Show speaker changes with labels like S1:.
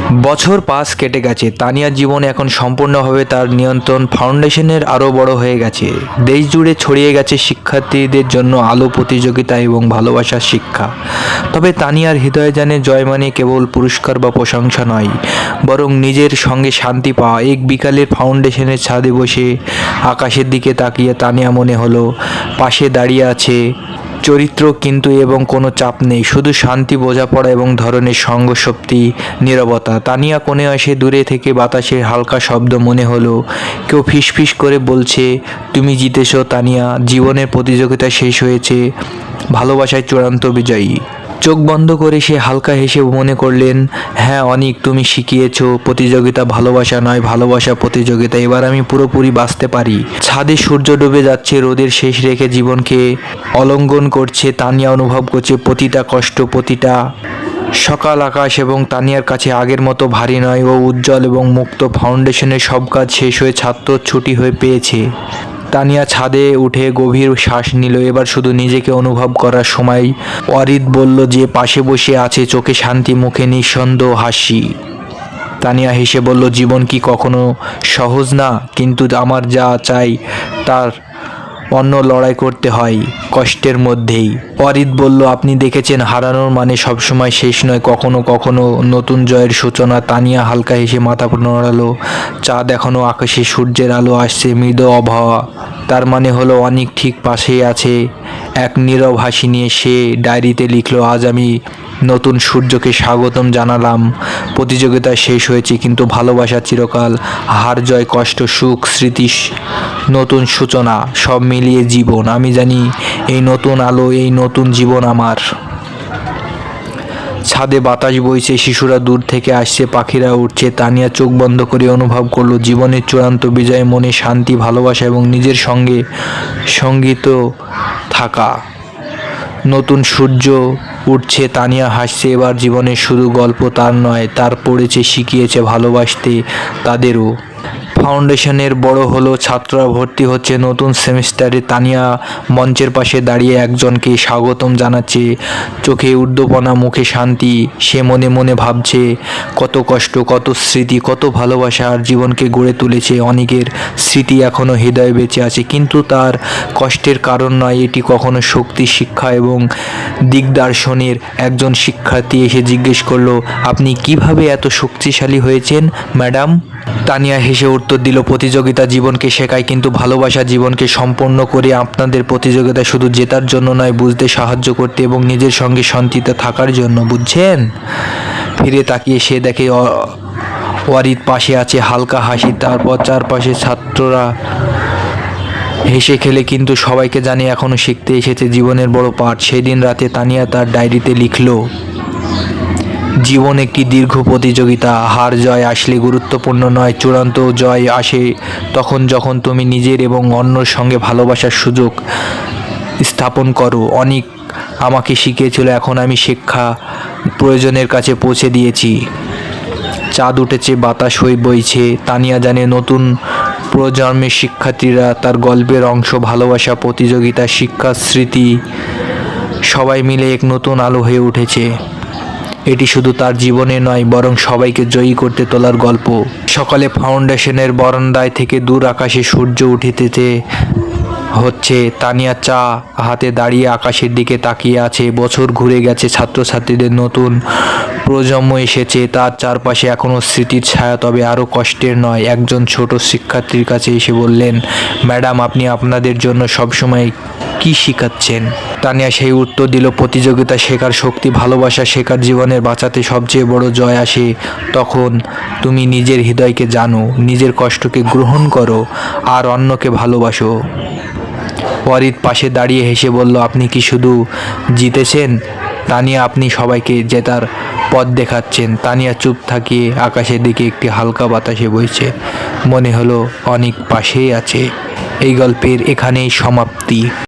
S1: বছর 5 কেটে গেছে। তানিয়ার জীবন এখন সম্পূর্ণভাবে তার নিয়ন্ত্রণ ফাউন্ডেশনের আরও বড় হয়ে গেছে। দেশ জুড়ে ছড়িয়ে গেছে শিক্ষার্থীদের জন্য আলো, প্রতিযোগিতা এবং ভালোবাসার শিক্ষা। তবে তানিয়ার হৃদয়ে জানে জয় মানে কেবল পুরস্কার বা প্রশংসা নয়, বরং নিজের সঙ্গে শান্তি পাওয়া। এক বিকালের ফাউন্ডেশনের ছাদে বসে আকাশের দিকে তাকিয়ে তানিয়া মনে হলো পাশে দাঁড়িয়ে আছে চরিত্র, কিন্তু এবং কোনো চাপ নেই, শুধু শান্তি, বোঝাপড়া এবং ধরনের সঙ্গশক্তি, নীরবতা। তানিয়া কোণে আসে, দূরে থেকে বাতাসের হালকা শব্দ মনে হলো কেউ ফিসফিস করে বলছে, তুমি জিতেছো তানিয়া, জীবনের প্রতিযোগিতা শেষ হয়েছে, ভালোবাসায় চূড়ান্ত বিজয়ী। চোখ বন্ধ করে সে হালকা হেসে মনে করলেন, হ্যাঁ অনিক, তুমি শিখিয়েছো প্রতিযোগিতা ভালোবাসা নয়, ভালোবাসা প্রতিযোগিতা। এবার আমি পুরোপুরি বাঁচতে পারি। ছাদে সূর্য ডুবে যাচ্ছে, রোদের শেষ রেখে জীবনকে অলঙ্ঘন করছে। তানিয়া অনুভব করছে প্রতিটা কষ্ট, প্রতিটা সকাল। আকাশ এবং তানিয়ার কাছে আগের মতো ভারী নয়, ও উজ্জ্বল এবং মুক্ত। ফাউন্ডেশনের সব কাজ শেষ হয়ে ছাত্র ছুটি হয়ে পেয়েছে। তানিয়া ছাদে উঠে গভীর শ্বাস নিল। এবার শুধু নিজেকে অনুভব করার সময়। অরিত বলল যে পাশে বসে আছে, চোখে শান্তি, মুখে নিঃসন্দেহ হাসি। তানিয়া হেসে বলল, জীবন কি কখনো সহজ না, কিন্তু আমার যা চাই তার অন্য লড়াই করতে হয় কষ্টের মধ্যেই। অরিত বলল, আপনি দেখেছেন হারানোর মানে সবসময় শেষ নয়, কখনো কখনো নতুন জয়ের সূচনা। তানিয়া হালকা হেসে মাথা নাড়ালো। চাঁদ এখনো আকাশে, সূর্যের আলো আসছে, মৃদু আবহাওয়া। তার মানে হলো অনেক ঠিক পাশেই আছে। এক নীরব হাসি নিয়ে সে ডায়েরিতে লিখলো, আজ আমি নতুন সূর্যকে স্বাগতম জানালাম। প্রতিযোগিতা শেষ হয়েছে, কিন্তু ভালোবাসা চিরকাল। হার, জয়, কষ্ট, সুখ, স্মৃতি, নতুন সূচনা, সব মিলিয়ে জীবন। আমি জানি এই নতুন আলো, এই নতুন জীবন আমার। ছাদে বাতাস বইছে, শিশুরা দূর থেকে আসছে, পাখিরা উঠছে। তানিয়া চোখ বন্ধ করে অনুভব করলো জীবনের চূড়ান্ত বিজয়, মনে শান্তি, ভালোবাসা এবং নিজের সঙ্গে সঙ্গীত থাকা। নতুন সূর্য উঠছে, তানিয়া হাসছে। এবার জীবনের শুধু গল্প তার নয়, তার পড়েছে, শিখিয়েছে ভালোবাসতে তাদেরও। ফাউন্ডেশনের বড় হলো, ছাত্ররা ভর্তি হচ্ছে নতুন সেমিস্টারে। তানিয়া মঞ্চের পাশে দাঁড়িয়ে একজনকে স্বাগতম জানাচ্ছে, চোখে উদ্দীপনা, মুখে শান্তি। সে মনে মনে ভাবছে, কত কষ্ট, কত স্মৃতি, কত ভালোবাসা আর জীবনকে গড়ে তুলেছে। অনেকের স্মৃতি এখনও হৃদয়ে বেঁচে আছে, কিন্তু তার কষ্টের কারণ নয় এটি কখনো শক্তি, শিক্ষা এবং দিগদর্শনের। একজন শিক্ষার্থী এসে জিজ্ঞেস করলো, আপনি কিভাবে এত শক্তিশালী হয়েছেন ম্যাডাম? তানিয়া হেসে উত্তর দিল, প্রতিযোগিতা জীবনকে শেখায়, কিন্তু ভালোবাসা জীবনকে সম্পন্ন করে। আপনাদের প্রতিযোগিতা শুধু জেতার জন্য নয়, বুঝতে সাহায্য করতে এবং নিজের সঙ্গে শান্তিতে থাকার জন্য, বুঝছেন? ফিরে তাকিয়ে সে দেখে অরিত পাশে আছে, হালকা হাসি। তারপর চারপাশে ছাত্ররা হেসে খেলে, কিন্তু সবাইকে জানে এখনও শিখতে এসেছে জীবনের বড় পাঠ। সেদিন রাতে তানিয়া তার ডায়েরিতে লিখল, জীবন একটি দীর্ঘ প্রতিযোগিতা। হার, জয় আসলে গুরুত্বপূর্ণ নয়, চূড়ান্ত জয় আসে তখন যখন তুমি নিজের এবং অন্যর সঙ্গে ভালোবাসার সুযোগ স্থাপন করো। অনেক আমাকে শিখিয়েছিল, এখন আমি শিক্ষা প্রয়োজনের কাছে পৌঁছে দিয়েছি। চাঁদ উঠেছে, বাতাস হয়ে বইছে। তানিয়া জানে নতুন প্রজন্মের শিক্ষার্থীরা তার গল্পের অংশ। ভালোবাসা, প্রতিযোগিতা, শিক্ষা, স্মৃতি, সবাই মিলে এক নতুন আলো হয়ে উঠেছে। এটি শুধু তার জীবনে নয়, বরং সবাইকে জয়ী করতে তোলার গল্প। সকালে ফাউন্ডেশনের বারান্দায় থেকে দূর আকাশে সূর্য উঠিতেছে হচ্ছে। তানিয়া চা হাতে দাঁড়িয়ে আকাশের দিকে তাকিয়ে আছে। বছর ঘুরে গেছে, ছাত্রছাত্রীদের নতুন প্রজন্ম এসেছে, তার চারপাশে এখনও স্মৃতির ছায়া, তবে আরও কষ্টের নয়। একজন ছোট শিক্ষার্থীর কাছে এসে বললেন, ম্যাডাম, আপনি আপনাদের জন্য সবসময় কি শিখাচ্ছেন? তানিয়া সেই উত্তর দিল, প্রতিযোগিতা শেখার শক্তি, ভালোবাসা শেখার, জীবনের বাঁচাতে সবচেয়ে বড় জয় আসে তখন তুমি নিজের হৃদয়কে জানো, নিজের কষ্টকে গ্রহণ করো আর অন্যকে ভালোবাসো। অরিত পাশে দাঁড়িয়ে হেসে বলল, আপনি কি শুধু জিতেছেন তানিয়া, আপনি সবাইকে জেতার পথ দেখাচ্ছেন। তানিয়া চুপ থাকিয়ে আকাশের দিকে, একটি হালকা বাতাসে বইছে। মনে হলো অনেক পাশেই আছে। এই গল্পের এখানেই সমাপ্তি।